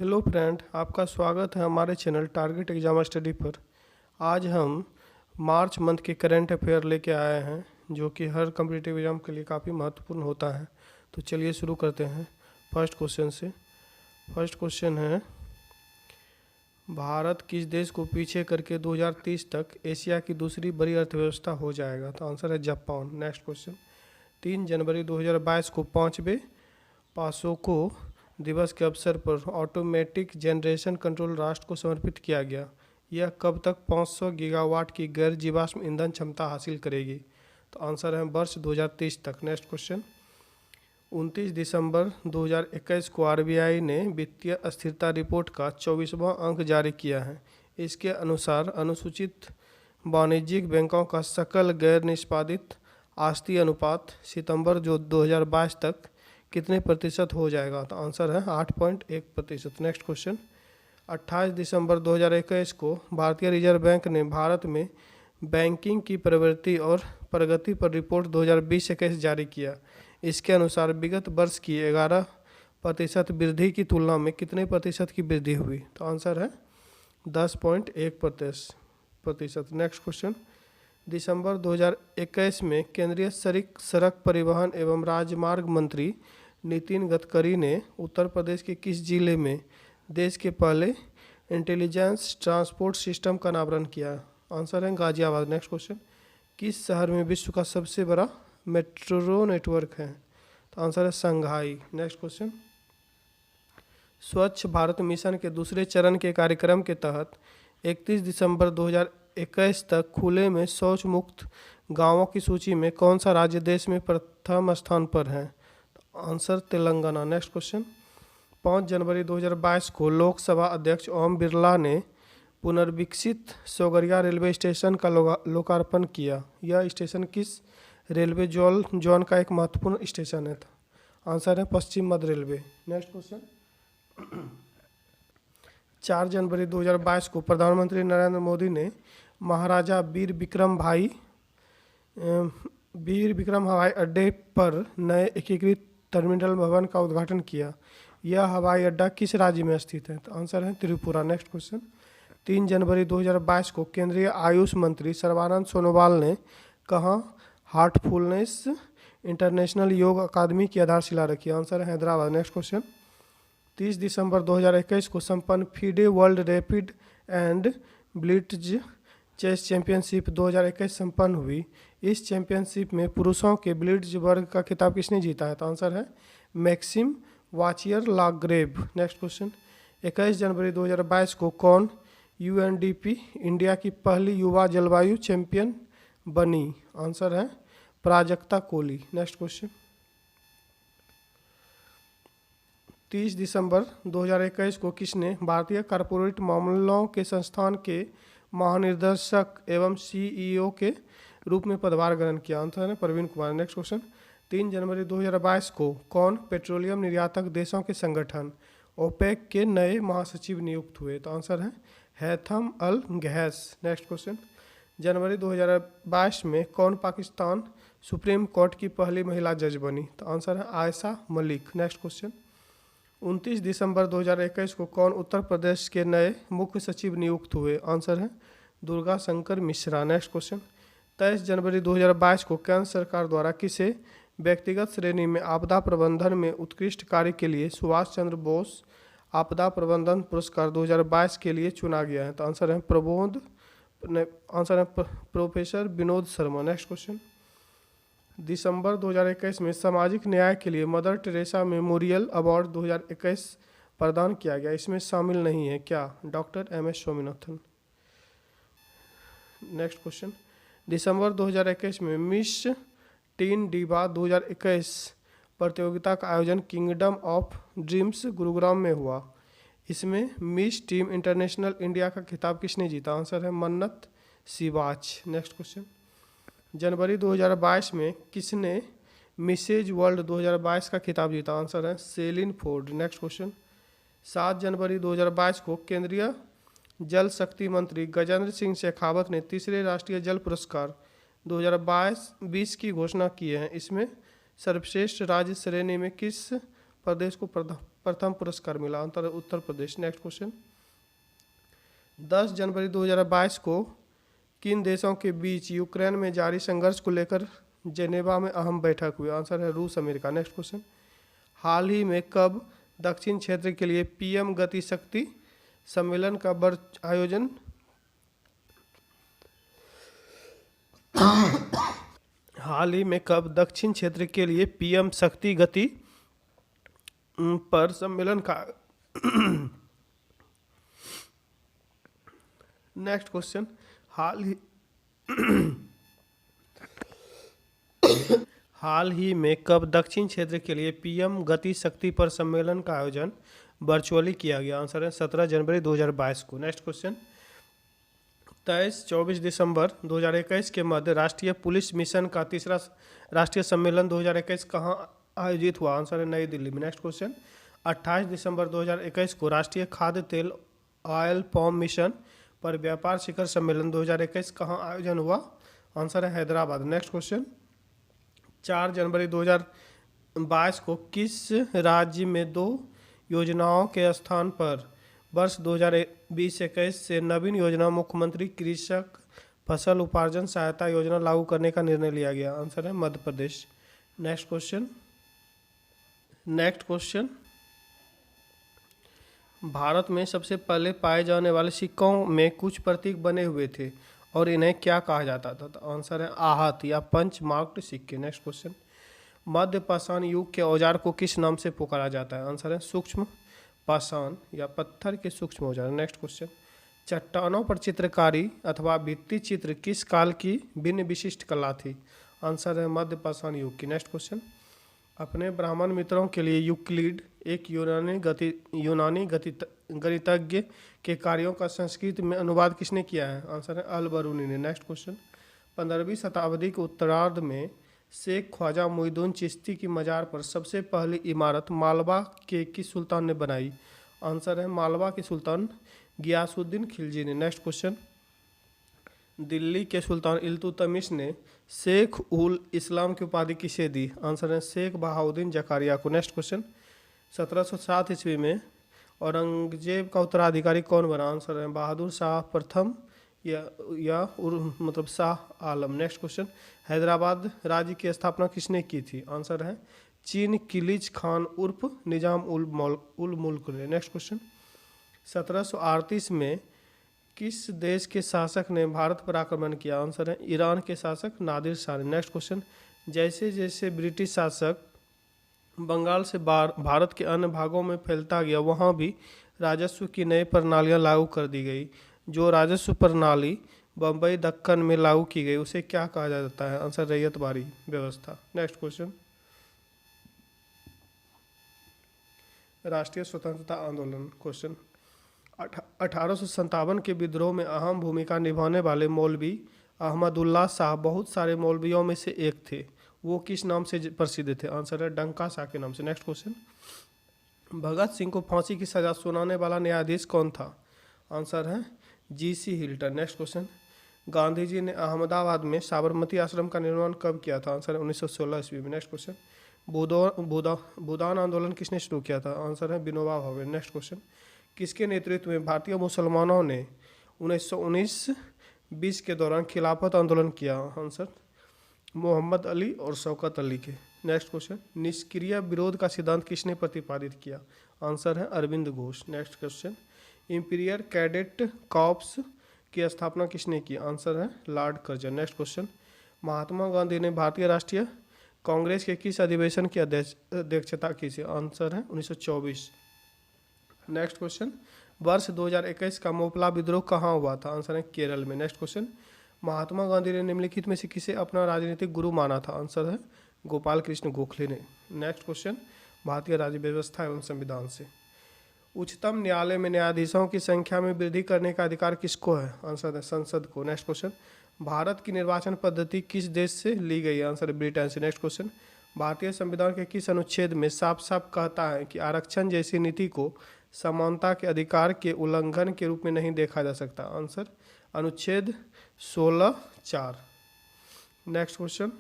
Hello friend, आपका स्वागत है हमारे चैनल टारगेट एग्जाम स्टडी पर। आज हम मार्च मंथ के करंट अफेयर लेके आए हैं, जो कि हर कॉम्पिटिटिव एग्जाम के लिए काफ़ी महत्वपूर्ण होता है। तो चलिए शुरू करते हैं फर्स्ट क्वेश्चन से। फर्स्ट क्वेश्चन है, भारत किस देश को पीछे करके 2030 तक एशिया की दूसरी बड़ी अर्थव्यवस्था हो जाएगा? तो आंसर है जापान। नेक्स्ट क्वेश्चन, 3 जनवरी 2022 को 5वें पासोको दिवस के अवसर पर ऑटोमेटिक जनरेशन कंट्रोल राष्ट्र को समर्पित किया गया। यह कब तक 500 गीगावाट की गैर जीवाश्म ईंधन क्षमता हासिल करेगी? तो आंसर है वर्ष 2030 तक। नेक्स्ट क्वेश्चन, 29 दिसंबर 2021 को आरबीआई ने वित्तीय अस्थिरता रिपोर्ट का 24वां अंक जारी किया है। इसके अनुसार अनुसूचित वाणिज्यिक बैंकों का सकल गैर निष्पादित आस्ती अनुपात सितंबर 2022 तक कितने प्रतिशत हो जाएगा? तो आंसर है 8.1%। नेक्स्ट क्वेश्चन, 28 दिसंबर 2021 को भारतीय रिजर्व बैंक ने भारत में बैंकिंग की प्रवृत्ति और प्रगति पर रिपोर्ट 2020-21 जारी किया। इसके अनुसार विगत वर्ष की 11% वृद्धि की तुलना में कितने प्रतिशत की वृद्धि हुई? तो आंसर है 10.1%। नेक्स्ट क्वेश्चन, दिसंबर 2021 में केंद्रीय सड़क परिवहन एवं राजमार्ग मंत्री नितिन गडकरी ने उत्तर प्रदेश के किस जिले में देश के पहले इंटेलिजेंस ट्रांसपोर्ट सिस्टम का अनावरण किया? आंसर है गाजियाबाद। नेक्स्ट क्वेश्चन, किस शहर में विश्व का सबसे बड़ा मेट्रो नेटवर्क है? तो आंसर है शंघाई। नेक्स्ट क्वेश्चन, स्वच्छ भारत मिशन के दूसरे चरण के कार्यक्रम के तहत 31 दिसंबर 2021 तक खुले में शौच मुक्त गांवों की सूची में कौन सा राज्य देश में प्रथम स्थान पर है? तो आंसर तेलंगाना। नेक्स्ट क्वेश्चन, 5 जनवरी 2022 को लोकसभा अध्यक्ष ओम बिरला ने पुनर्विकसित सोगरिया रेलवे स्टेशन का लोकार्पण किया। यह स्टेशन किस रेलवे जोन का एक महत्वपूर्ण स्टेशन है? आंसर है पश्चिम मध्य रेलवे। नेक्स्ट क्वेश्चन, 4 जनवरी 2022 को प्रधानमंत्री नरेंद्र मोदी ने महाराजा वीर विक्रम हवाई अड्डे पर नए एकीकृत टर्मिनल भवन का उद्घाटन किया। यह हवाई अड्डा किस राज्य में स्थित है? तो आंसर है त्रिपुरा। नेक्स्ट क्वेश्चन, 3 जनवरी 2022 को केंद्रीय आयुष मंत्री सर्बानंद सोनोवाल ने कहाँ हार्टफुलनेस इंटरनेशनल योग अकादमी की आधारशिला रखी? आंसर है हैदराबाद। नेक्स्ट क्वेश्चन, 30 दिसंबर 2021 को संपन्न FIDE world rapid and blitz chess championship 2021 संपन्न हुई। इस चैंपियनशिप में पुरुषों के ब्लिट्ज वर्ग का खिताब किसने जीता है? तो आंसर है maxim Vachier Lagrave. Next question, 21 जनवरी 2022 को कौन यूएनडीपी इंडिया की पहली युवा जलवायु चैंपियन बनी? आंसर है प्राजक्ता कोली। नेक्स्ट क्वेश्चन, 30 दिसंबर 2021 को किसने भारतीय कॉर्पोरेट मामलों के संस्थान के महानिदेशक एवं सीईओ के रूप में पदभार ग्रहण किया? आंसर है प्रवीण कुमार। नेक्स्ट क्वेश्चन, 3 जनवरी 2022 को कौन पेट्रोलियम निर्यातक देशों के संगठन ओपेक के नए महासचिव नियुक्त हुए? तो आंसर है हैथम अल गहस। नेक्स्ट क्वेश्चन, जनवरी 2022 में कौन पाकिस्तान सुप्रीम कोर्ट की पहली महिला जज बनी? तो आंसर है आयशा मलिक। नेक्स्ट क्वेश्चन, 29 दिसंबर 2021 को कौन उत्तर प्रदेश के नए मुख्य सचिव नियुक्त हुए? आंसर है दुर्गा शंकर मिश्रा। नेक्स्ट क्वेश्चन, 23 जनवरी 2022 को केंद्र सरकार द्वारा किसे व्यक्तिगत श्रेणी में आपदा प्रबंधन में उत्कृष्ट कार्य के लिए सुभाष चंद्र बोस आपदा प्रबंधन पुरस्कार 2022 के लिए चुना गया है? तो आंसर है professor Vinod Sharma. Next question, दिसंबर 2021 में सामाजिक न्याय के लिए मदर टेरेसा मेमोरियल अवार्ड 2021 प्रदान किया गया। इसमें शामिल नहीं है क्या? Doctor M S. Swaminathan. Next question, दिसंबर 2021 में मिस टीन डिवा 2021 प्रतियोगिता का आयोजन किंगडम ऑफ ड्रीम्स गुरुग्राम में हुआ। इसमें मिस टीम इंटरनेशनल इंडिया का खिताब किसने जीता? आंसर है मन्नत सिवाच। नेक्स्ट क्वेश्चन, जनवरी 2022 में किसने मिसेज वर्ल्ड 2022 का खिताब जीता? आंसर है सेलिन फोर्ड। नेक्स्ट क्वेश्चन, 7 जनवरी 2022 को केंद्रीय जल शक्ति मंत्री गजेंद्र सिंह शेखावत ने तीसरे राष्ट्रीय जल पुरस्कार 2022-20 की घोषणा की है। इसमें सर्वश्रेष्ठ राज्य श्रेणी में किस प्रदेश को प्रथम पुरस्कार मिला? आंसर है उत्तर प्रदेश। नेक्स्ट क्वेश्चन, 10 जनवरी 2022 को किन देशों के बीच यूक्रेन में जारी संघर्ष को लेकर जेनेवा में अहम बैठक हुई? आंसर है रूस अमेरिका। नेक्स्ट क्वेश्चन, हाल ही में कब दक्षिण क्षेत्र के लिए पीएम गति शक्ति सम्मेलन का आयोजन हाल ही में कब दक्षिण क्षेत्र के लिए पीएम शक्ति गति पर सम्मेलन का नेक्स्ट क्वेश्चन, हाल ही में कब दक्षिण क्षेत्र के लिए पीएम गति शक्ति पर सम्मेलन का आयोजन वर्चुअली किया गया? आंसर है 17 जनवरी 2022 को। नेक्स्ट क्वेश्चन, 23-24 दिसंबर 2021 के मध्य राष्ट्रीय पुलिस मिशन का तीसरा राष्ट्रीय सम्मेलन 2021 कहाँ आयोजित हुआ? आंसर है नई दिल्ली में। नेक्स्ट क्वेश्चन, 28 दिसंबर 2021 को राष्ट्रीय खाद्य तेल ऑयल पॉम मिशन पर व्यापार शिखर सम्मेलन 2021 कहाँ आयोजन हुआ? आंसर है हैदराबाद। नेक्स्ट क्वेश्चन, 4 जनवरी 2022 को किस राज्य में 2 योजनाओं के स्थान पर वर्ष 2020-21 से नवीन योजना मुख्यमंत्री कृषक फसल उपार्जन सहायता योजना लागू करने का निर्णय लिया गया? आंसर है मध्य प्रदेश। नेक्स्ट क्वेश्चन, भारत में सबसे पहले पाए जाने वाले सिक्कों में कुछ प्रतीक बने हुए थे और इन्हें क्या कहा जाता था? तो आंसर है आहत या पंच मार्क्ड सिक्के। नेक्स्ट क्वेश्चन, मध्य पाषाण युग के औजार को किस नाम से पुकारा जाता है? आंसर है सूक्ष्म पाषाण या पत्थर के सूक्ष्म औजार। नेक्स्ट क्वेश्चन, चट्टानों पर चित्रकारी अथवा भित्ति चित्र किस काल की भिन्न विशिष्ट कला थी? आंसर है मध्य पाषाण युग की। नेक्स्ट क्वेश्चन, अपने ब्राह्मण मित्रों के लिए यूक्लिड एक यूनानी गणितज्ञ के कार्यों का संस्कृत में अनुवाद किसने किया है? आंसर है अल बरूनी ने। नेक्स्ट क्वेश्चन, 15वीं शताब्दी के उत्तरार्ध में शेख ख्वाजा मोइनुद्दीन चिश्ती की मजार पर सबसे पहली इमारत मालवा के किस सुल्तान ने बनाई? आंसर है मालवा के सुल्तान गियासुद्दीन खिलजी ने। नेक्स्ट क्वेश्चन, दिल्ली के सुल्तान इल्तुतमिश ने शेख उल इस्लाम की उपाधि किसे दी? आंसर है शेख बहाउद्दीन जकारिया को। नेक्स्ट क्वेश्चन, 1707 ईस्वी में औरंगजेब का उत्तराधिकारी कौन बना? आंसर है बहादुर शाह प्रथम मतलब शाह आलम। नेक्स्ट क्वेश्चन, हैदराबाद राज्य की स्थापना किसने की थी? आंसर है चीन किलिज खान उर्फ निजाम उल मुल्क ने। नेक्स्ट क्वेश्चन, 1738 में किस देश के शासक ने भारत पर आक्रमण किया? आंसर है ईरान के शासक नादिर शाह ने। नेक्स्ट क्वेश्चन, जैसे जैसे ब्रिटिश शासक बंगाल से भारत के अन्य भागों में फैलता गया वहाँ भी राजस्व की नई प्रणालियाँ लागू कर दी गई। जो राजस्व प्रणाली बम्बई दक्कन में लागू की गई उसे क्या कहा जाता है? आंसर रैयतवाड़ी व्यवस्था। नेक्स्ट क्वेश्चन, राष्ट्रीय स्वतंत्रता आंदोलन। क्वेश्चन, 1857 के विद्रोह में अहम भूमिका निभाने वाले मौलवी अहमदुल्ला शाह बहुत सारे मौलवियों में से एक थे। वो किस नाम से प्रसिद्ध थे? आंसर है डंका शाह के नाम से। नेक्स्ट क्वेश्चन, भगत सिंह को फांसी की सजा सुनाने वाला न्यायाधीश कौन था? आंसर है GC Hilton. Next question, Gandhi ji ने अहमदाबाद में साबरमती आश्रम का निर्माण कब किया था? आंसर है 1916 ईस्वी में। नेक्स्ट क्वेश्चन, भूदान आंदोलन किसने शुरू किया था? आंसर है विनोबा भावे। नेक्स्ट क्वेश्चन, किसके नेतृत्व में भारतीय मुसलमानों ने 1919-20 के दौरान खिलाफत आंदोलन किया? आंसर मोहम्मद अली और शौकत अली के। नेक्स्ट क्वेश्चन, निष्क्रिय विरोध का सिद्धांत किसने प्रतिपादित किया? आंसर है Arvind Ghosh. Next question, imperial cadet corps की स्थापना किसने की? आंसर है lord Curzon. Next question, Mahatma Gandhi ने भारतीय राष्ट्रीय कांग्रेस के किस अधिवेशन की अध्यक्षता की थी? आंसर है 1924। नेक्स्ट क्वेश्चन, वर्ष 2021 का मोपला विद्रोह कहाँ हुआ था? आंसर है केरल में। नेक्स्ट क्वेश्चन, महात्मा गांधी ने निम्नलिखित में से किसे अपना राजनीतिक गुरु माना था? आंसर है गोपाल कृष्ण गोखले ने। नेक्स्ट क्वेश्चन, भारतीय राज्य व्यवस्था एवं संविधान से उच्चतम न्यायालय में न्यायाधीशों की संख्या में वृद्धि करने का अधिकार किसको है? आंसर है संसद को। नेक्स्ट क्वेश्चन, भारत की निर्वाचन पद्धति किस देश से ली गई है? आंसर है ब्रिटेन से। नेक्स्ट क्वेश्चन, भारतीय संविधान के किस अनुच्छेद में साफ साफ कहता है कि आरक्षण जैसी नीति को समानता के अधिकार के उल्लंघन के रूप में नहीं देखा जा सकता? आंसर अनुच्छेद 16(4). नेक्स्ट क्वेश्चन,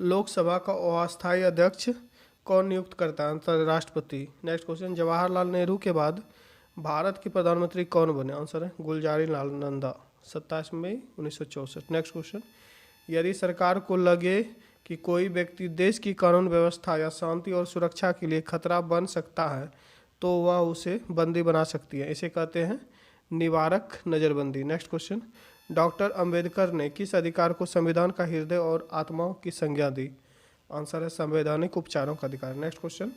लोकसभा का अस्थायी अध्यक्ष कौन नियुक्त करता है? आंसर राष्ट्रपति। नेक्स्ट क्वेश्चन, जवाहरलाल नेहरू के बाद भारत के प्रधानमंत्री कौन बने? आंसर है गुलजारी लाल नंदा, 27 मई 1964। नेक्स्ट क्वेश्चन, यदि सरकार को लगे कि कोई व्यक्ति देश की कानून व्यवस्था या शांति और सुरक्षा के लिए खतरा बन सकता है तो वह उसे बंदी बना सकती है, इसे कहते हैं निवारक नज़रबंदी। नेक्स्ट क्वेश्चन, डॉक्टर अंबेडकर ने किस अधिकार को संविधान का हृदय और आत्मा की संज्ञा दी? आंसर है संवैधानिक उपचारों का अधिकार। नेक्स्ट क्वेश्चन,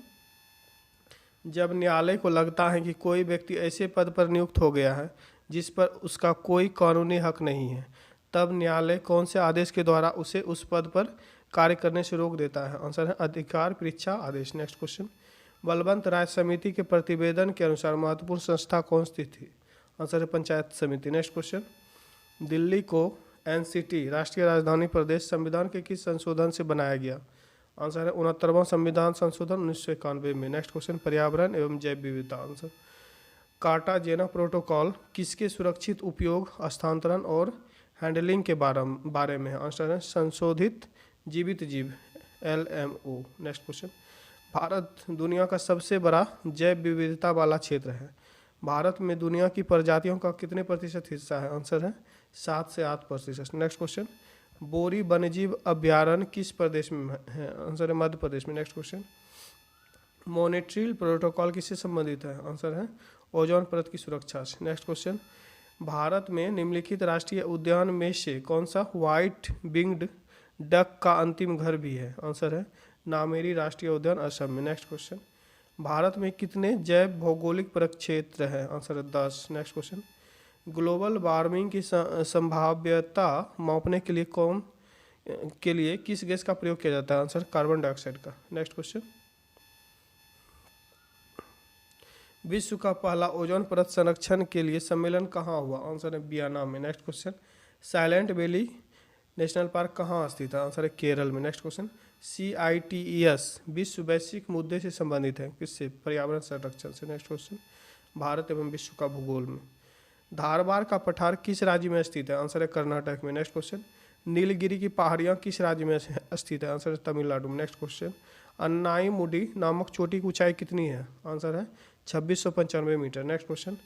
जब न्यायालय को लगता है कि कोई व्यक्ति ऐसे पद पर नियुक्त हो गया है जिस पर उसका कोई कानूनी हक नहीं है, तब न्यायालय कौन से आदेश के द्वारा उसे उस पद पर कार्य करने से रोक देता है? आंसर है अधिकार परीक्षा आदेश। नेक्स्ट क्वेश्चन, बलवंत राय समिति के प्रतिवेदन के अनुसार महत्वपूर्ण संस्था कौन स्थित थी? आंसर है पंचायत समिति। नेक्स्ट क्वेश्चन, दिल्ली को एनसीटी राष्ट्रीय राजधानी प्रदेश संविधान के किस संशोधन से बनाया गया? आंसर है 69वां संविधान संशोधन 1991 में। नेक्स्ट क्वेश्चन, पर्यावरण एवं जैव विविधता। आंसर कार्टाजेना प्रोटोकॉल किसके सुरक्षित उपयोग, हस्तांतरण और हैंडलिंग के बारे में है? आंसर है संशोधित जीवित जीव LMO। नेक्स्ट क्वेश्चन, भारत दुनिया का सबसे बड़ा जैव विविधता वाला क्षेत्र है। भारत में दुनिया की प्रजातियों का कितने प्रतिशत हिस्सा है? आंसर है 7 से 8%। नेक्स्ट क्वेश्चन, बोरी वन्यजीव अभ्यारण्य किस प्रदेश में है? आंसर है मध्य प्रदेश में। नेक्स्ट क्वेश्चन, मॉनिट्रियल प्रोटोकॉल किससे संबंधित है? आंसर है ओजोन परत की सुरक्षा से। नेक्स्ट क्वेश्चन, भारत में निम्नलिखित राष्ट्रीय उद्यान में से कौन सा व्हाइट विंग्ड डक का अंतिम घर भी है? आंसर है नामेरी राष्ट्रीय उद्यान असम में। नेक्स्ट क्वेश्चन, भारत में कितने जैव भौगोलिक प्रक्षेत्र है? आंसर है 10। नेक्स्ट क्वेश्चन, ग्लोबल वार्मिंग की संभाव्यता मापने के लिए किस गैस का प्रयोग किया जाता है? आंसर कार्बन डाइऑक्साइड का। नेक्स्ट क्वेश्चन, विश्व का पहला ओजोन परत संरक्षण के लिए सम्मेलन कहाँ हुआ? आंसर है वियना में। Next question, silent valley national park कहाँ स्थित है? आंसर है केरल में। नेक्स्ट क्वेश्चन, CITES विश्व वैश्विक मुद्दे से संबंधित है, किससे? पर्यावरण संरक्षण से। नेक्स्ट क्वेश्चन, भारत एवं विश्व का भूगोल में। धारवाड़ का पठार किस राज्य में स्थित है? आंसर है कर्नाटक में। नेक्स्ट क्वेश्चन, नीलगिरी की पहाड़ियाँ किस राज्य में स्थित है? आंसर है तमिलनाडु में। नेक्स्ट क्वेश्चन, अन्नाई मुडी नामक चोटी की ऊंचाई कितनी है? आंसर है 2695 मीटर। नेक्स्ट क्वेश्चन,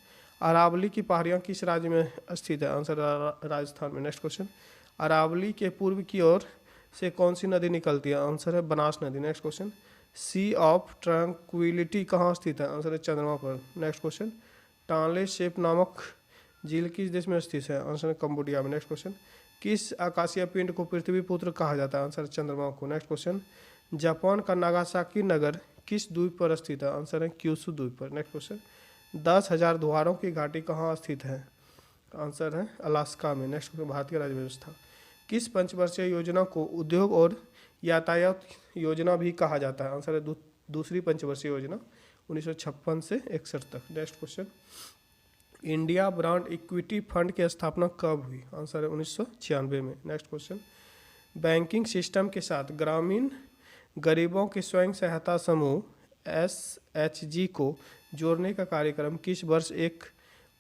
अरावली की पहाड़ियाँ किस राज्य में स्थित है? आंसर राजस्थान में। नेक्स्ट क्वेश्चन, अरावली के पूर्व की ओर से कौन सी नदी निकलती है? आंसर है बनास नदी। Next question, sea of tranquillity कहाँ स्थित है? आंसर है चंद्रमा पर। नेक्स्ट क्वेश्चन, टानले सेप नामक झील किस देश में स्थित है? आंसर है कंबोडिया में। नेक्स्ट क्वेश्चन, किस आकाशीय पिंड को पृथ्वी पुत्र कहा जाता है? आंसर चंद्रमा को। नेक्स्ट क्वेश्चन, जापान का नागासाकी नगर किस द्वीप पर स्थित है? आंसर है क्यूशू द्वीप पर। नेक्स्ट क्वेश्चन, 10,000 द्वारों की घाटी कहाँ स्थित है? आंसर है अलास्का में। नेक्स्ट क्वेश्चन, भारतीय राज्य व्यवस्था। किस पंचवर्षीय योजना को उद्योग और यातायात योजना भी कहा जाता है? आंसर है दूसरी पंचवर्षीय योजना 1956 से 61 तक। Next question, India brand equity fund की स्थापना कब हुई? आंसर है 1996 में। नेक्स्ट क्वेश्चन, बैंकिंग सिस्टम के साथ ग्रामीण गरीबों के स्वयं सहायता समूह SHG को जोड़ने का कार्यक्रम किस वर्ष एक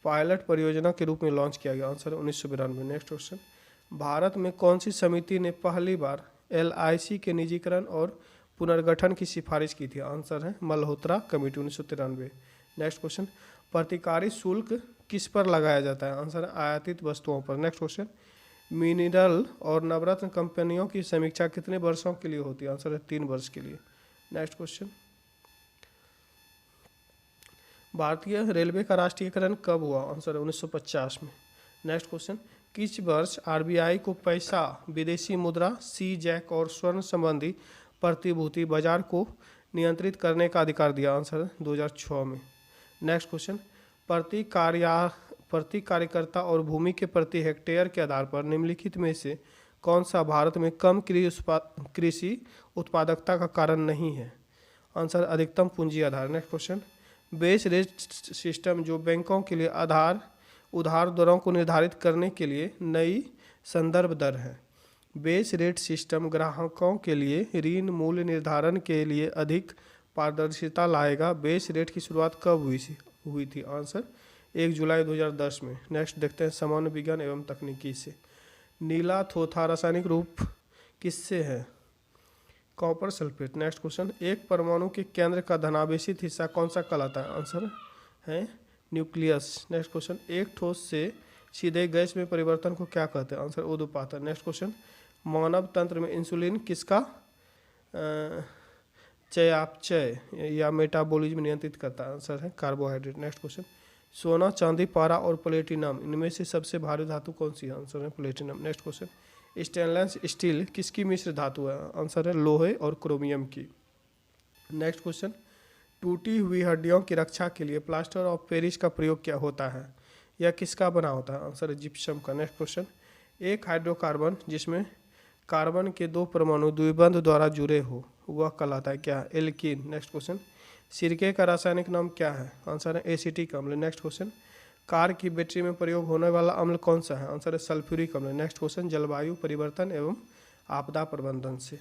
पायलट परियोजना के रूप में लॉन्च किया गया? आंसर है 1992। नेक्स्ट क्वेश्चन, भारत में कौन सी समिति ने पहली बार LIC के निजीकरण और पुनर्गठन की सिफारिश की थी? आंसर है मल्होत्रा कमेटी 1993। नेक्स्ट क्वेश्चन, प्रतिकारी शुल्क किस पर लगाया जाता है? आंसर है आयातित वस्तुओं पर। नेक्स्ट क्वेश्चन, मिनरल और नवरत्न कंपनियों की समीक्षा कितने वर्षों के लिए होती है? आंसर है 3 वर्ष के लिए। नेक्स्ट क्वेश्चन, भारतीय रेलवे का राष्ट्रीयकरण कब हुआ? आंसर है 1950 में। नेक्स्ट क्वेश्चन, किस वर्ष RBI को पैसा, विदेशी मुद्रा, जैक और स्वर्ण संबंधी प्रतिभूति बाजार को नियंत्रित करने का अधिकार दिया? आंसर 2006 में। नेक्स्ट क्वेश्चन, प्रति कार्यकर्ता और भूमि के प्रति हेक्टेयर के आधार पर निम्नलिखित में से कौन सा भारत में कम कृषि उत्पादकता का कारण नहीं है? आंसर अधिकतम पूंजी आधार। Next question, base rate system जो बैंकों के लिए उधार दरों को निर्धारित करने के लिए नई संदर्भ दर है। बेस रेट सिस्टम ग्राहकों के लिए ऋण मूल्य निर्धारण के लिए अधिक पारदर्शिता लाएगा। बेस रेट की शुरुआत कब हुई थी? आंसर 1 जुलाई 2010 में। नेक्स्ट देखते हैं सामान्य विज्ञान एवं तकनीकी से। नीला थोथा रासायनिक रूप किससे है? Copper sulphate. नेक्स्ट क्वेश्चन, एक परमाणु के केंद्र का धनावेशित हिस्सा कौन सा कहलाता है? आंसर है न्यूक्लियस। नेक्स्ट क्वेश्चन, एक ठोस से सीधे गैस में परिवर्तन को क्या कहते हैं? आंसर ऊर्ध्वपातन। नेक्स्ट क्वेश्चन, मानव तंत्र में इंसुलिन किसका चयापचय या मेटाबॉलिज्म नियंत्रित करता है? आंसर है कार्बोहाइड्रेट। नेक्स्ट क्वेश्चन, सोना, चांदी, पारा और प्लेटिनम इनमें से सबसे भारी धातु कौन सी है? आंसर है platinum. Next question, stainless steel किसकी मिश्र धातु है? आंसर है लोहे और क्रोमियम की। नेक्स्ट क्वेश्चन, टूटी हुई हड्डियों की रक्षा के लिए प्लास्टर ऑफ पेरिस का प्रयोग क्या होता है? यह किसका बना होता है? आंसर है जिप्सम का। नेक्स्ट क्वेश्चन, एक हाइड्रोकार्बन जिसमें कार्बन के दो परमाणु द्विबंध द्वारा जुड़े हो वह कहलाता है क्या? एल्कीन। नेक्स्ट क्वेश्चन, सिरके का रासायनिक नाम क्या है? आंसर है एसिटिक अम्ल। नेक्स्ट क्वेश्चन, कार की बैटरी में प्रयोग होने वाला अम्ल कौन सा है? आंसर है सल्फ्यूरिक अम्ल। नेक्स्ट क्वेश्चन, जलवायु परिवर्तन एवं आपदा प्रबंधन से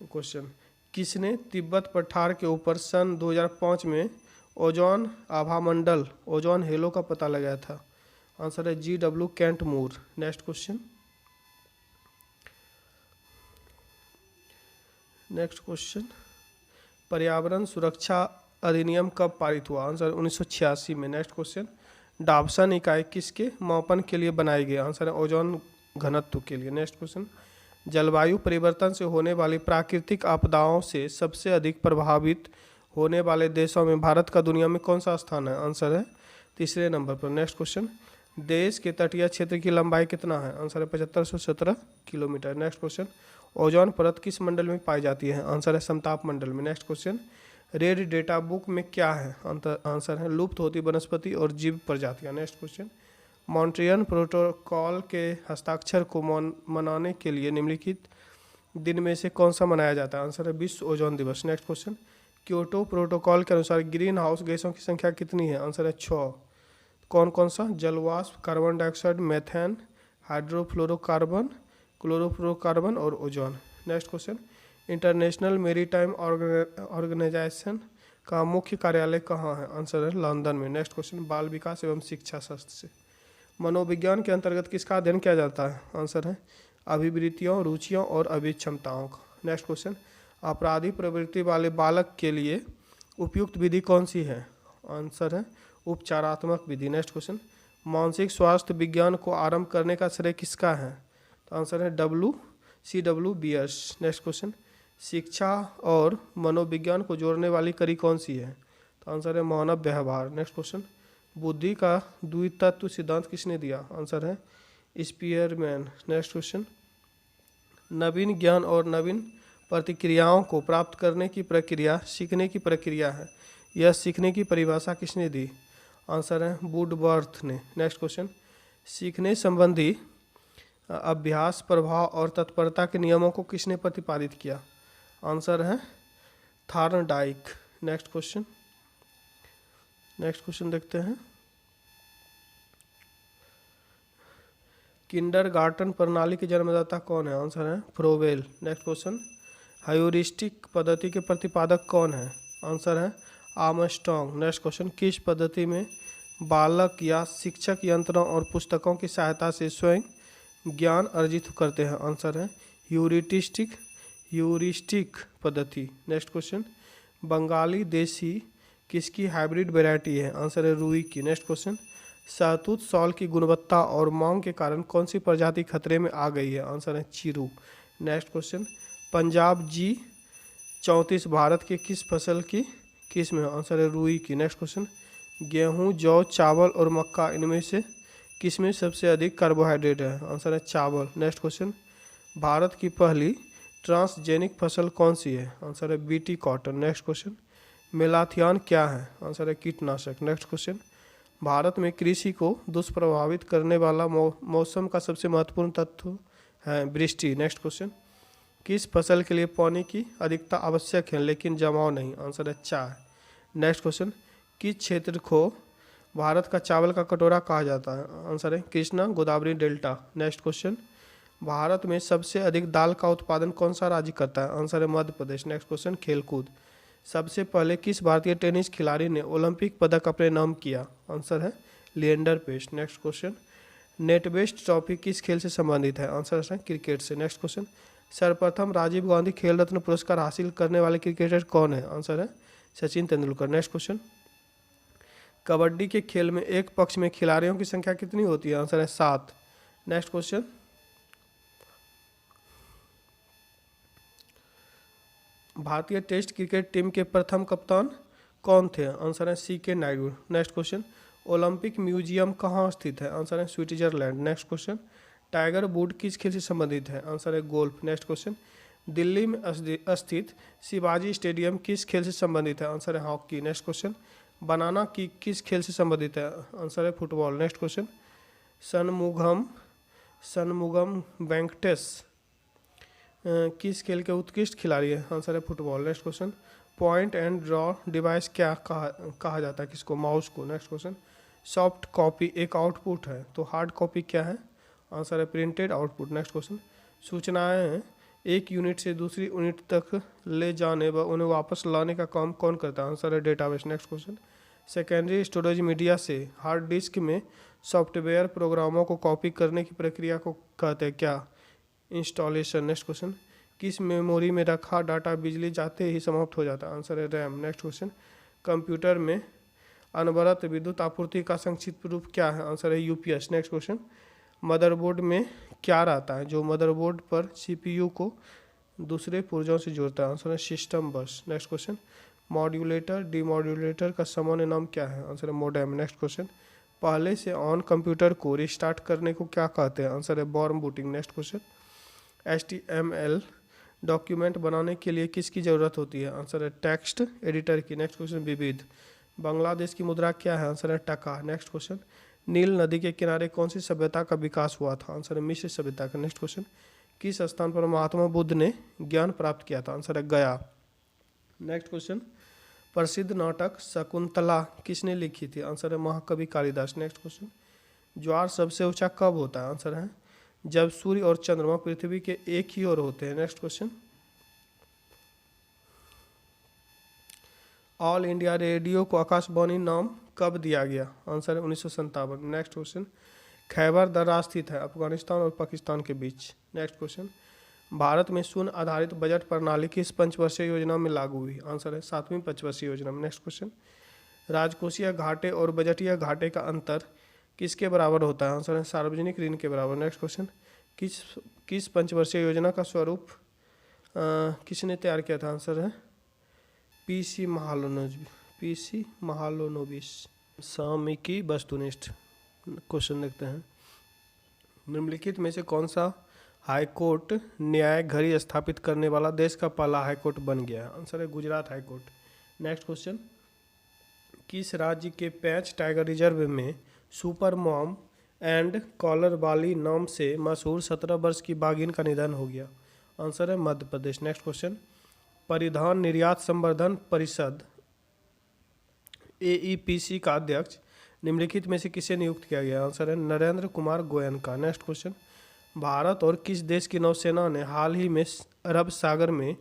क्वेश्चन, किसने तिब्बत पठार के ऊपर सन 2005 में ओजोन आभामंडल ओजोन हेलो का पता लगाया था? आंसर है GW केंट मूर। नेक्स्ट क्वेश्चन, पर्यावरण सुरक्षा अधिनियम कब पारित हुआ? आंसर 1986 में। नेक्स्ट क्वेश्चन, डाबसन इकाई किसके मापन के लिए बनाई गई? आंसर है ओजोन घनत्व के लिए। नेक्स्ट क्वेश्चन, जलवायु परिवर्तन से होने वाली प्राकृतिक आपदाओं से सबसे अधिक प्रभावित होने वाले देशों में भारत का दुनिया में कौन सा स्थान है? आंसर है तीसरे नंबर पर। नेक्स्ट क्वेश्चन, देश के तटीय क्षेत्र की लंबाई कितना है? आंसर है 7517 किलोमीटर। नेक्स्ट क्वेश्चन, ओजोन परत किस मंडल में पाई जाती है? आंसर है समताप मंडल में। Next question, red data book में क्या है? आंसर है लुप्त होती वनस्पति और जीव प्रजातियां। नेक्स्ट क्वेश्चन, मॉन्ट्रियल प्रोटोकॉल के हस्ताक्षर को मनाने के लिए निम्नलिखित दिन में से कौन सा मनाया जाता है? आंसर है विश्व ओजोन दिवस। नेक्स्ट क्वेश्चन, क्योटो प्रोटोकॉल के अनुसार ग्रीन हाउस गैसों की संख्या कितनी है? आंसर है 6। कौन कौन सा? जलवाष्प, carbon dioxide, methane, hydrofluorocarbon, chlorofluorocarbon और ozone. Next question, international maritime organisation का मुख्य कार्यालय कहाँ है? आंसर है लंदन में। नेक्स्ट क्वेश्चन, बाल विकास एवं शिक्षा शास्त्र से मनोविज्ञान के अंतर्गत किसका अध्ययन किया जाता है? आंसर है अभिवृत्तियों, रुचियों और अभिक्षमताओं का। नेक्स्ट क्वेश्चन, आपराधिक प्रवृत्ति वाले बालक के लिए उपयुक्त विधि कौन सी है? आंसर है उपचारात्मक विधि। नेक्स्ट क्वेश्चन, मानसिक स्वास्थ्य विज्ञान को आरंभ करने का श्रेय किसका है? तो आंसर है CW बियर्स। नेक्स्ट क्वेश्चन, शिक्षा और मनोविज्ञान को जोड़ने वाली कड़ी कौन सी है? तो आंसर है मानव व्यवहार। नेक्स्ट क्वेश्चन, बुद्धि का द्वितत्व सिद्धांत किसने दिया? आंसर है स्पीयरमैन। नेक्स्ट क्वेश्चन, नवीन ज्ञान और नवीन प्रतिक्रियाओं को प्राप्त करने की प्रक्रिया सीखने की प्रक्रिया है। यह सीखने की परिभाषा किसने दी? आंसर है वुडवर्थ ने। नेक्स्ट क्वेश्चन, सीखने संबंधी अभ्यास, प्रभाव और तत्परता के नियमों को किसने प्रतिपादित किया? आंसर है थॉर्नडाइक। नेक्स्ट क्वेश्चन देखते हैं, किंडरगार्टन प्रणाली के जन्मदाता कौन है? आंसर है फ्रोवेल। नेक्स्ट क्वेश्चन, ह्यूरिस्टिक पद्धति के प्रतिपादक कौन है? आंसर है आर्मस्ट्रॉन्ग। नेक्स्ट क्वेश्चन, किस पद्धति में बालक या शिक्षक यंत्रों और पुस्तकों की सहायता से स्वयं ज्ञान अर्जित करते हैं? आंसर है ह्यूरिस्टिक पद्धति। नेक्स्ट क्वेश्चन, बंगाली देसी किसकी हाइब्रिड वैरायटी है? आंसर है रूई की। नेक्स्ट क्वेश्चन, शहतूत शॉल की गुणवत्ता और मांग के कारण कौन सी प्रजाति खतरे में आ गई है? आंसर है Chiru. Next question, Punjab G34 Bharat के किस फसल की किस्म है? आंसर है रूई की। नेक्स्ट क्वेश्चन, गेहूं, जौ, चावल और मक्का इनमें से किसमें सबसे अधिक कार्बोहाइड्रेट है? आंसर है चावल। नेक्स्ट क्वेश्चन, भारत की पहली ट्रांसजेनिक फसल कौन सी है? आंसर है BT cotton. Next question, malathion क्या है? आंसर है कीटनाशक। नेक्स्ट क्वेश्चन, भारत में कृषि को दुष्प्रभावित करने वाला मौसम का सबसे महत्वपूर्ण तत्व है वृष्टि। नेक्स्ट क्वेश्चन, किस फसल के लिए पानी की अधिकता आवश्यक है लेकिन जमाव नहीं? आंसर है चाय। नेक्स्ट क्वेश्चन, किस क्षेत्र को भारत का चावल का कटोरा कहा जाता है? आंसर है Krishna Godavari delta. Next question, Bharat में सबसे अधिक दाल का उत्पादन कौन सा राज्य करता है? आंसर है मध्य प्रदेश। नेक्स्ट क्वेश्चन, खेलकूद, सबसे पहले किस भारतीय टेनिस खिलाड़ी ने ओलंपिक पदक अपने नाम किया? आंसर है Leander Paes. Next question, net based trophy किस खेल से संबंधित है? आंसर है क्रिकेट से। नेक्स्ट क्वेश्चन, सर्वप्रथम राजीव गांधी खेल रत्न पुरस्कार हासिल करने वाले क्रिकेटर कौन है? आंसर है सचिन तेंदुलकर। नेक्स्ट क्वेश्चन, कबड्डी के खेल में एक पक्ष में खिलाड़ियों की संख्या कितनी होती है? आंसर है 7। नेक्स्ट क्वेश्चन, भारतीय टेस्ट क्रिकेट टीम के प्रथम कप्तान कौन थे? आंसर है CK Naidu. Next question, Olympic museum कहाँ स्थित है? आंसर है Switzerland. Next question, tiger would किस खेल से संबंधित है? आंसर है गोल्फ। नेक्स्ट क्वेश्चन, दिल्ली में स्थित शिवाजी स्टेडियम किस खेल से संबंधित है? आंसर है हॉकी। नेक्स्ट क्वेश्चन, बनाना की किस खेल से संबंधित है? आंसर है football. Next question, Shanmugam Venkatesh किस खेल के उत्कृष्ट खिलाड़ी है? आंसर है football. Next question, point and draw device क्या कहा जाता है किसको? माउस को। नेक्स्ट क्वेश्चन, सॉफ्ट कॉपी एक आउटपुट है तो हार्ड कॉपी क्या है? आंसर है प्रिंटेड आउटपुट। नेक्स्ट क्वेश्चन, सूचनाएं एक यूनिट से दूसरी यूनिट तक ले जाने व उन्हें वापस लाने का काम कौन करता है? आंसर है database. Next question, secondary storage media से हार्ड डिस्क में सॉफ्टवेयर प्रोग्रामों को कॉपी करने की प्रक्रिया को कहते हैं क्या? इंस्टॉलेशन। नेक्स्ट क्वेश्चन, किस मेमोरी में रखा डाटा बिजली जाते ही समाप्त हो जाता है? आंसर है रैम। नेक्स्ट क्वेश्चन, कंप्यूटर में अनवरत विद्युत आपूर्ति का संक्षिप्त रूप क्या है? आंसर है UPS। नेक्स्ट क्वेश्चन, मदरबोर्ड में क्या रहता है जो मदरबोर्ड पर CPU को दूसरे पुर्जों से जोड़ता है? आंसर है सिस्टम बस। नेक्स्ट क्वेश्चन, मॉड्यूलेटर डीमॉड्यूलेटर का सामान्य नाम क्या है? आंसर है मोडेम। नेक्स्ट क्वेश्चन, पहले से ऑन कंप्यूटर को रिस्टार्ट करने को क्या कहते हैं? आंसर है warm booting. Next question, HTML document बनाने के लिए किसकी ज़रूरत होती है? आंसर है टेक्स्ट एडिटर की। नेक्स्ट क्वेश्चन, विविध बांग्लादेश की मुद्रा क्या है? आंसर है टका। नेक्स्ट क्वेश्चन, नील नदी के किनारे कौन सी सभ्यता का विकास हुआ था? आंसर है मिस्र सभ्यता का। नेक्स्ट क्वेश्चन, किस स्थान पर महात्मा बुद्ध ने ज्ञान प्राप्त किया था? आंसर है गया। नेक्स्ट क्वेश्चन, प्रसिद्ध नाटक शकुंतला किसने लिखी थी? आंसर है महाकवि कालिदास। नेक्स्ट क्वेश्चन, ज्वार सबसे ऊंचा कब होता है? आंसर है जब सूर्य और चंद्रमा पृथ्वी के एक ही ओर होते हैं। Next question, all India radio को आकाशवाणी नाम कब दिया गया? आंसर है 1957। नेक्स्ट क्वेश्चन, खैबर दर्रा स्थित है अफगानिस्तान और पाकिस्तान के बीच। नेक्स्ट क्वेश्चन, भारत में शून्य आधारित बजट प्रणाली किस पंचवर्षीय योजना में लागू हुई? आंसर है 7वीं पंचवर्षीय योजना में। नेक्स्ट क्वेश्चन, राजकोषीय घाटे और बजटीय घाटे का अंतर किसके बराबर होता है? आंसर है सार्वजनिक ऋण के बराबर। नेक्स्ट क्वेश्चन, किस पंचवर्षीय योजना का स्वरूप किसने तैयार किया था? आंसर है PC महालोनोबिस। सामयिकी वस्तुनिष्ठ। क्वेश्चन देखते हैं, निम्नलिखित में से कौन सा हाईकोर्ट न्याय घड़ी स्थापित करने वाला देश का पहला हाईकोर्ट बन गया है? आंसर है गुजरात हाईकोर्ट। नेक्स्ट क्वेश्चन, किस राज्य के पैंच टाइगर रिजर्व में सुपर मॉम एंड कॉलर वाली नाम से मशहूर 17 वर्ष की बाघिन का निधन हो गया? आंसर है मध्य प्रदेश। नेक्स्ट क्वेश्चन, परिधान निर्यात संवर्धन परिषद AEPC का अध्यक्ष निम्नलिखित में से किसे नियुक्त किया गया? आंसर है नरेंद्र कुमार गोयनका। नेक्स्ट क्वेश्चन, भारत और किस देश की नौसेना ने हाल ही में अरब सागर में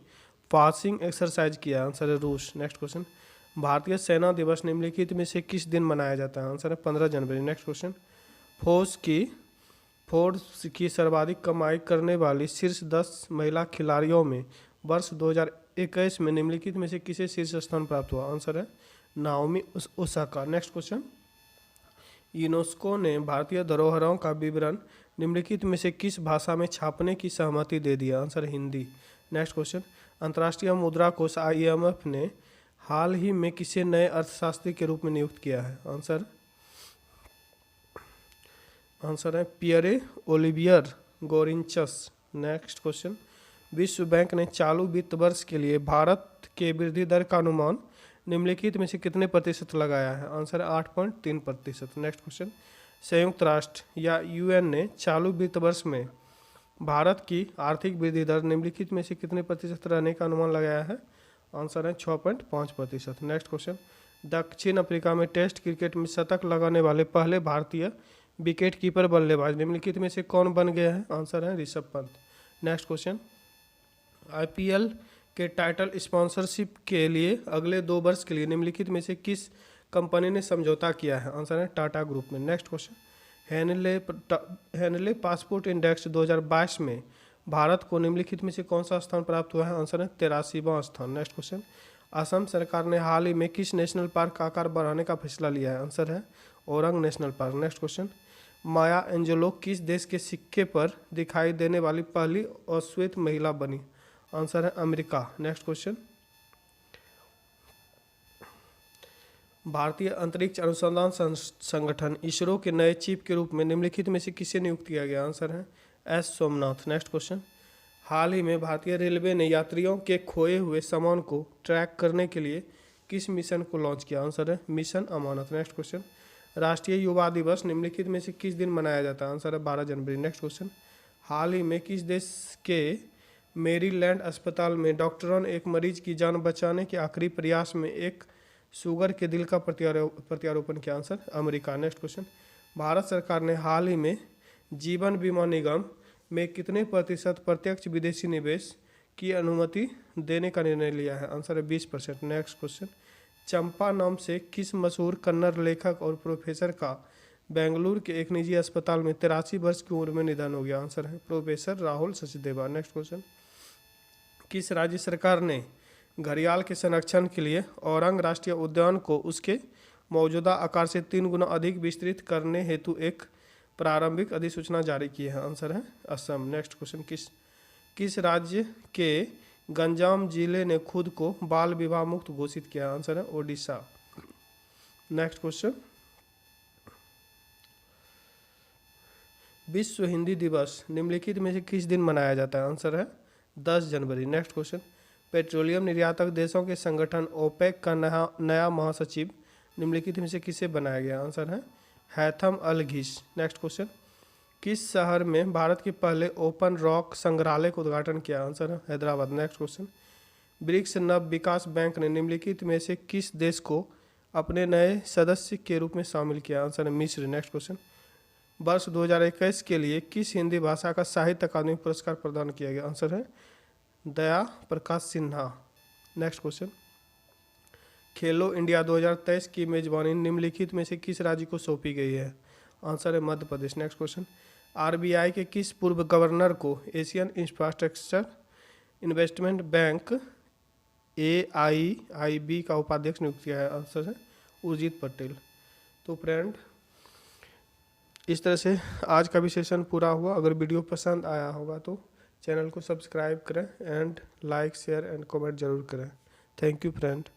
पासिंग एक्सरसाइज किया? आंसर है रूस। नेक्स्ट क्वेश्चन, भारतीय सेना दिवस निम्नलिखित में से किस दिन मनाया जाता है? आंसर है 15 जनवरी। नेक्स्ट क्वेश्चन, फोर्ब्स की सर्वाधिक कमाई करने वाली शीर्ष 10 महिला खिलाड़ियों में वर्ष 2021 में निम्नलिखित में से किसे शीर्ष स्थान प्राप्त हुआ? आंसर है Naomi Osaka. Next question, UNESCO ने भारतीय धरोहरों का विवरण निम्नलिखित में से किस भाषा में छापने की सहमति दे दी? आंसर है हिंदी। नेक्स्ट क्वेश्चन, अंतर्राष्ट्रीय मुद्रा कोष IMF ने हाल ही में किसे नए अर्थशास्त्री के रूप में नियुक्त किया है? आंसर है पियरे ओलिवियर गोरिंचस। नेक्स्ट क्वेश्चन, विश्व बैंक ने चालू वित्त वर्ष के लिए भारत के वृद्धि दर का अनुमान निम्नलिखित में से कितने प्रतिशत लगाया है? आंसर है 8.3%। नेक्स्ट क्वेश्चन, संयुक्त राष्ट्र या UN ने चालू वित्त वर्ष में भारत की आर्थिक वृद्धि दर निम्नलिखित में से कितने प्रतिशत रहने का अनुमान लगाया है? आंसर है 6.5%। नेक्स्ट क्वेश्चन, दक्षिण अफ्रीका में टेस्ट क्रिकेट में शतक लगाने वाले पहले भारतीय विकेट कीपर बल्लेबाज निम्नलिखित में से कौन बन गया है? आंसर है Rishabh Pant. Next question, IPL के टाइटल स्पॉन्सरशिप के लिए अगले 2 वर्ष के लिए निम्नलिखित में से किस कंपनी ने समझौता किया है? आंसर है टाटा ग्रुप में। Next question, Henley passport index 2022 में भारत को निम्नलिखित में से कौन सा स्थान प्राप्त हुआ है? आंसर है 83वां स्थान। नेक्स्ट क्वेश्चन, असम सरकार ने हाल ही में किस नेशनल पार्क का आकार बढ़ाने का फैसला लिया है? आंसर है Orang national park. Next question, Maya Angelou किस देश के सिक्के पर दिखाई देने वाली पहली अश्वेत महिला बनी? आंसर है अमेरिका। नेक्स्ट क्वेश्चन, भारतीय अंतरिक्ष अनुसंधान संगठन इसरो के नए चीफ के रूप में निम्नलिखित में से किसे नियुक्त किया गया? आंसर है एस सोमनाथ। नेक्स्ट क्वेश्चन, हाल ही में भारतीय रेलवे ने यात्रियों के खोए हुए सामान को ट्रैक करने के लिए किस मिशन को लॉन्च किया? आंसर है मिशन अमानत। नेक्स्ट क्वेश्चन, राष्ट्रीय युवा दिवस निम्नलिखित में से किस दिन मनाया जाता है? आंसर है 12 जनवरी। नेक्स्ट क्वेश्चन, हाल ही में किस देश के मेरीलैंड अस्पताल में डॉक्टरों ने एक मरीज की जान बचाने के आखिरी प्रयास में एक शुगर के दिल का प्रत्यारोपण किया? Answer America. Next question, Bharat सरकार ने हाल ही में जीवन बीमा निगम में कितने प्रतिशत प्रत्यक्ष विदेशी निवेश की अनुमति देने का निर्णय लिया है? आंसर है 20%। नेक्स्ट क्वेश्चन, चंपा नाम से किस मशहूर कन्नड़ लेखक और प्रोफेसर का बेंगलुरु के एक निजी अस्पताल में 83 वर्ष की उम्र में निधन हो गया? आंसर है professor Rahul Sachdeva. Next question, किस राज्य सरकार ने घड़ियाल के संरक्षण के लिए औरंग राष्ट्रीय उद्यान को उसके मौजूदा आकार से 3 गुना अधिक विस्तृत करने हेतु एक प्रारंभिक अधिसूचना जारी की है? आंसर है असम। नेक्स्ट क्वेश्चन, किस राज्य के गंजाम जिले ने खुद को बाल विवाह मुक्त घोषित किया? आंसर है ओडिशा। नेक्स्ट क्वेश्चन, विश्व हिंदी दिवस निम्नलिखित में से किस दिन मनाया जाता है? आंसर है 10 जनवरी। नेक्स्ट क्वेश्चन, पेट्रोलियम निर्यातक देशों के संगठन ओपेक का नया महासचिव निम्नलिखित में से किसे बनाया गया? आंसर है हैथम अल घिस। नेक्स्ट क्वेश्चन, किस शहर में भारत के पहले ओपन रॉक संग्रहालय का उद्घाटन किया? आंसर है हैदराबाद। नेक्स्ट क्वेश्चन, ब्रिक्स नव विकास बैंक ने निम्नलिखित में से किस देश को अपने नए सदस्य के रूप में शामिल किया? आंसर है मिस्र। नेक्स्ट क्वेश्चन, वर्ष 2021 के लिए किस हिंदी भाषा का साहित्य अकादमी पुरस्कार प्रदान किया गया? आंसर है दया प्रकाश सिन्हा। नेक्स्ट क्वेश्चन, खेलो इंडिया 2023 की मेजबानी निम्नलिखित में से किस राज्य को सौंपी गई है? आंसर है Madhya Pradesh. Next question, RBI के किस पूर्व गवर्नर को Asian infrastructure investment bank AIIB का उपाध्यक्ष नियुक्त किया है? आंसर है उर्जित पटेल। तो फ्रेंड, इस तरह से आज का भी सेशन पूरा हुआ। अगर वीडियो पसंद आया होगा तो चैनल को सब्सक्राइब करें and like share and comment जरूर करें। Thank you friend.